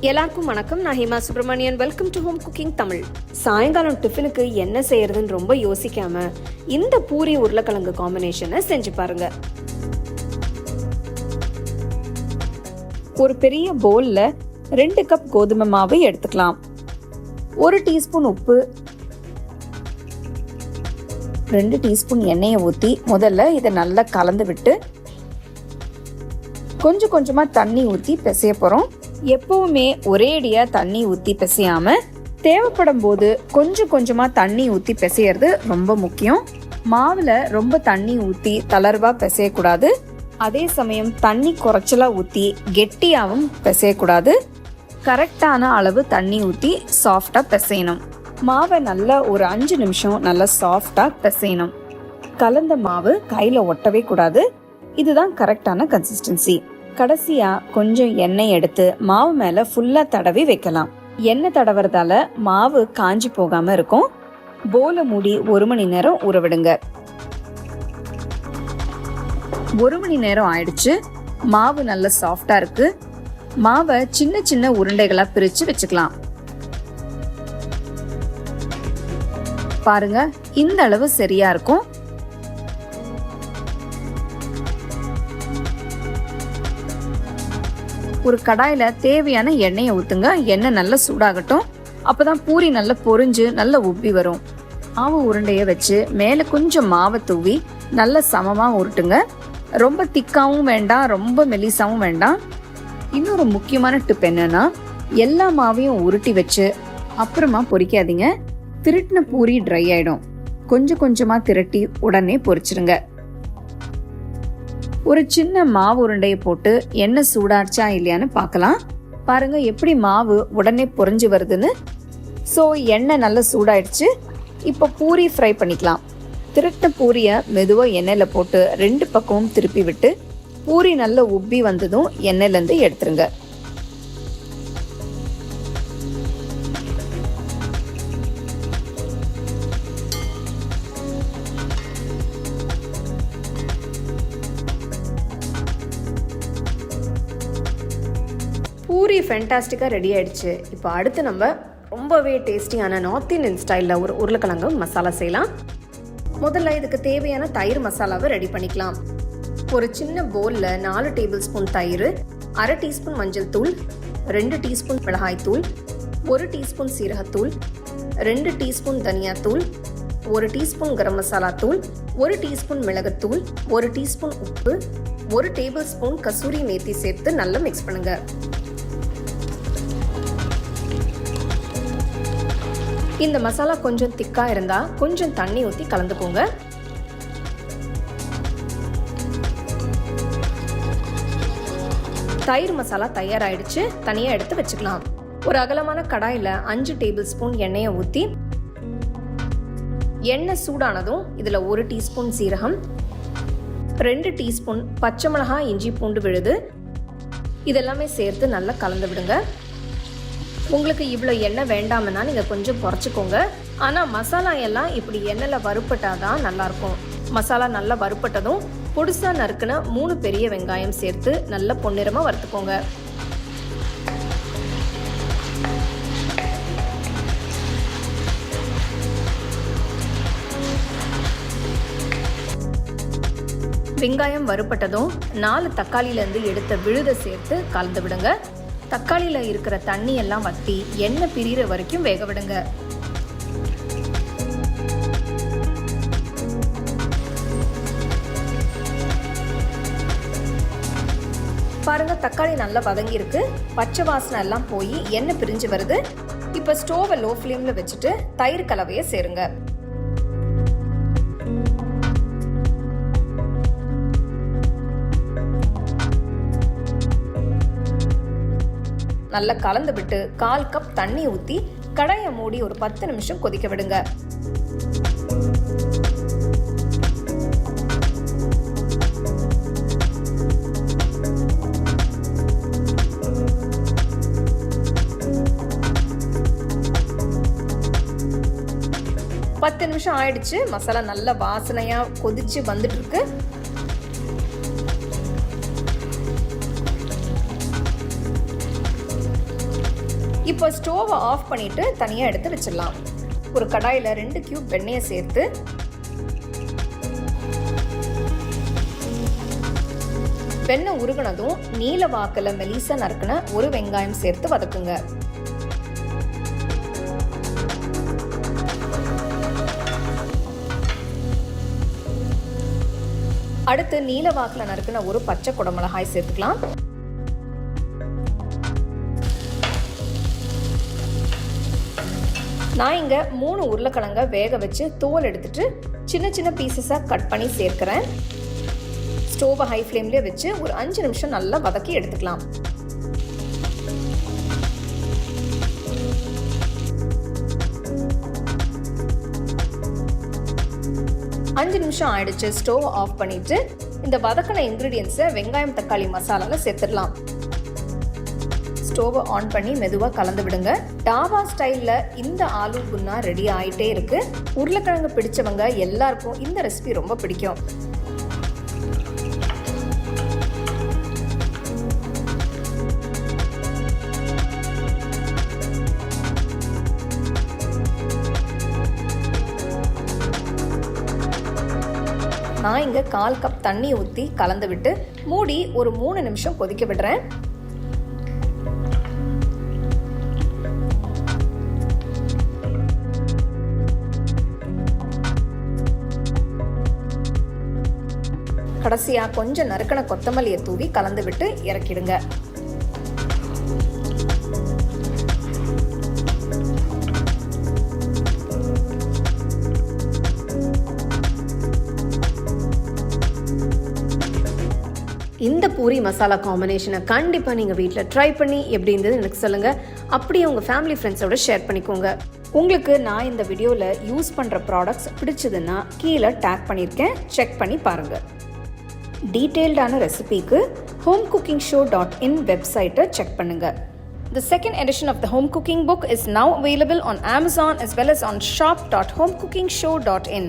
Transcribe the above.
எல்லாருக்கும் வணக்கம். நான் Hema Subramanian. Welcome to home cooking Tamil. சாயங்காலம் டிஃபனுக்கு என்ன செய்யறதுன்னு ரொம்ப யோசிக்காம இந்த பூரி உருளைக்கிழங்கு காம்பினேஷனை செஞ்சு பாருங்க. ஒரு பெரிய பவுல்ல 2 கப் கோதுமை மாவு எடுத்துக்கலாம். 1 டீஸ்பூன் உப்பு, 2 டீஸ்பூன் எண்ணெயை ஊற்றி முதல்ல இதை நல்லா கலந்து விட்டு கொஞ்சம் கொஞ்சமா தண்ணி ஊற்றி பிசைய போறோம். எப்பவுமே ஒரேடியா தண்ணி ஊற்றி பிசையாம தேவைப்படும் போது கொஞ்சம் கொஞ்சமா தண்ணி ஊற்றி பிசையறது ரொம்ப முக்கியம். மாவுல ரொம்ப தண்ணி ஊற்றி தளர்வா பிசையக்கூடாது. அதே சமயம் தண்ணி குறைச்சலா ஊற்றி கெட்டியாவும் பிசையக்கூடாது. கரெக்டான அளவு தண்ணி ஊற்றி சாஃப்டா பிசையணும். மாவை நல்லா ஒரு 5 நிமிஷம் நல்லா சாஃப்டா பிசையணும். கலந்த மாவு கையில ஒட்டவே கூடாது. இதுதான் கரெக்டான கன்சிஸ்டன்சி. கடைசியா கொஞ்சம் எண்ணெய் எடுத்து மாவு மேல ஃபுல்லா தடவி வைக்கலாம். எண்ணெய் தடவுறதால மாவு காஞ்சி போகாம இருக்கும். போல மூடி 1 மணி நேரம் ஊற விடுங்க. 1 மணி நேரம் ஆயிடுச்சு. மாவு நல்ல சாஃப்டா இருக்கு. மாவை சின்ன சின்ன உருண்டைகளா பிரிச்சு வச்சுக்கலாம். பாருங்க, இந்த அளவு சரியா இருக்கும். ஒரு கடாயில தேவையான எண்ணெயை ஊத்துங்க. எண்ணெய் நல்லா சூடாகட்டும். அப்பதான் பூரி நல்லா பொரிஞ்சு நல்லா உப்பி வரும். மாவு உருண்டைய வச்சு மேல கொஞ்சம் மாவை தூவி நல்லா சமமா உருட்டுங்க. ரொம்ப திக்காவும் வேண்டாம், ரொம்ப மெலிசாவும் வேண்டாம். இன்னொரு முக்கியமான டிப் என்னன்னா, எல்லா மாவையும் உருட்டி வச்சு அப்புறமா பொரிக்காதீங்க. திருட்டின பூரி ட்ரை ஆயிடும். கொஞ்சம் கொஞ்சமா திரட்டி உடனே பொரிச்சிருங்க. ஒரு சின்ன மாவு உருண்டையை போட்டு எண்ணெய் சூடாச்சா இல்லையான்னு பார்க்கலாம். பாருங்க எப்படி மாவு உடனே பொரிஞ்சு வருதுன்னு. ஸோ எண்ணெய் நல்லா சூடாயிடுச்சு. இப்போ பூரி ஃப்ரை பண்ணிக்கலாம். திருட்ட பூரியை மெதுவாக எண்ணெயில் போட்டு 2 பக்கமும் திருப்பி விட்டு பூரி நல்லா உப்பி வந்ததும் எண்ணெயிலேருந்து எடுத்துருங்க. பூரி ஃபேண்டாஸ்டிக்காக ரெடி ஆயிடுச்சு. இப்போ அடுத்து நம்ம ரொம்பவே டேஸ்டியான நார்த் இந்தியன் ஸ்டைலில் ஒரு உருளைக்கிழங்கு மசாலா செய்யலாம். முதல்ல இதுக்கு தேவையான தயிர் மசாலாவை ரெடி பண்ணிக்கலாம். ஒரு சின்ன பவுலில் 4 டேபிள் ஸ்பூன் தயிர், 1/2 டீஸ்பூன் மஞ்சள் தூள், 2 டீஸ்பூன் மிளகாய் தூள், 1 டீஸ்பூன் சீரகத்தூள், 2 டீஸ்பூன் தனியாத்தூள், 1 டீஸ்பூன் கரம் மசாலா தூள், 1 டீஸ்பூன் மிளகுத்தூள், 1 டீஸ்பூன் உப்பு, 1 டேபிள் ஸ்பூன் கசூரி மேத்தி சேர்த்து நல்லா மிக்ஸ் பண்ணுங்க. இந்த மசாலா கொஞ்சம் திக்கா இருந்தா கொஞ்சம் தண்ணி ஊற்றி கலந்துக்கோங்க. தயிர் மசாலா தயாராயிடுச்சு. தனியா எடுத்து வச்சுக்கலாம். ஒரு அகலமான கடாயில 5 டேபிள் ஸ்பூன் எண்ணெயை ஊற்றி எண்ணெய் சூடானதும் இதுல 1 டீஸ்பூன் சீரகம், 2 டீஸ்பூன் பச்சை மிளகாய், இஞ்சி பூண்டு விழுது இதெல்லாமே சேர்த்து நல்லா கலந்து விடுங்க. உங்களுக்கு இவ்வளோ எண்ணெய் வேண்டாம்னா நீங்கள் கொஞ்சம் குறைச்சிக்கோங்க. ஆனால் மசாலா எல்லாம் இப்படி எண்ணெயில் வறுப்பட்டாதான் நல்லாயிருக்கும். மசாலா நல்லா வறுப்பட்டதும் பொடிசாக நறுக்குன 3 பெரிய வெங்காயம் சேர்த்து நல்ல பொன்னிறமாக வறுத்துக்கோங்க. வெங்காயம் வறுப்பட்டதும் 4 தக்காளியிலேருந்து எடுத்த விழுதை சேர்த்து கலந்து விடுங்க. தக்காளியில் இருக்கிற தண்ணி எல்லாம் வற்றி எண்ணெய் பிரிகிற வரைக்கும் வேக விடுங்க. பாருங்க, தக்காளி நல்லா வதங்கி இருக்கு. பச்சை வாசனை எல்லாம் போய் எண்ணெய் பிரிஞ்சு வருது. இப்போ ஸ்டோவை லோ ஃப்ளேம்ல வச்சுட்டு தயிர் கலவையை சேருங்க. நல்லா கலந்து விட்டு 1/4 கப் தண்ணி ஊற்றி கடாயை மூடி ஒரு 10 நிமிஷம் கொதிக்க விடுங்க. பத்து நிமிஷம் ஆயிடுச்சு. மசாலா நல்ல வாசனையா கொதிச்சு வந்துட்டு இருக்கு. இப்போ ஸ்டோவை ஆஃப் பண்ணிட்டு தனியாக எடுத்து வச்சிடலாம். ஒரு கடாயில் 2 கியூப் வெண்ணெயை சேர்த்து வெண்ணெய் உருகுனதும் நீல வாக்கில் மெலிசா நறுக்குன ஒரு வெங்காயம் சேர்த்து வதக்குங்க. அடுத்து நீல வாக்கில் நறுக்குன ஒரு பச்சை குடமிளகாய் சேர்த்துக்கலாம். நான் இங்கே 3 உருளைக்கிழங்க வேக வச்சு தோல் எடுத்துட்டு சின்ன சின்ன பீசஸாக கட் பண்ணி சேர்க்கிறேன். ஸ்டோவை ஹை ஃப்ளேம்லேயே வச்சு ஒரு 5 நிமிஷம் நல்லா வதக்கி எடுத்துக்கலாம். அஞ்சு நிமிஷம் ஆயிடுச்சு. ஸ்டோவ் ஆஃப் பண்ணிட்டு இந்த வதக்கின இன்க்ரீடியன்ஸை வெங்காயம் தக்காளி மசாலாவில் சேர்த்துடலாம். ஸ்டோவை ஆன் பண்ணி மெதுவாக கலந்து விடுங்க. டாபா ஸ்டைலில் இந்த ஆலு குன்னா ரெடி ஆகிட்டே இருக்கு. உருளைக்கிழங்கு பிடிச்சவங்க எல்லாருக்கும் இந்த ரெசிபி ரொம்ப பிடிக்கும். நான் இங்கே 1/4 கப் தண்ணி ஊற்றி கலந்து விட்டு மூடி ஒரு 3 நிமிஷம் கொதிக்க விடுறேன். கடைசியாக கொஞ்சம் நறுக்கின கொத்தமல்லியை தூவி கலந்து விட்டு இறக்கிடுங்க. இந்த பூரி மசாலா காம்பினேஷனை கண்டிப்பாக நீங்கள் வீட்டில் ட்ரை பண்ணி எப்படி இருந்தது எனக்கு சொல்லுங்கள். அப்படியே உங்கள் ஃபேமிலி ஃப்ரெண்ட்ஸோட ஷேர் பண்ணிக்கோங்க. உங்களுக்கு நான் இந்த வீடியோவில் யூஸ் பண்ணுற ப்ராடக்ட்ஸ் பிடிச்சதுன்னா கீழே டேக் பண்ணியிருக்கேன், செக் பண்ணி பாருங்கள். டீட்டெயில்டான ரெசிபிக்கு homecookingshow.in வெப்சைட்டை செக் பண்ணுங்கள். The second edition of the home cooking book is now available on Amazon as well as on shop.homecookingshow.in.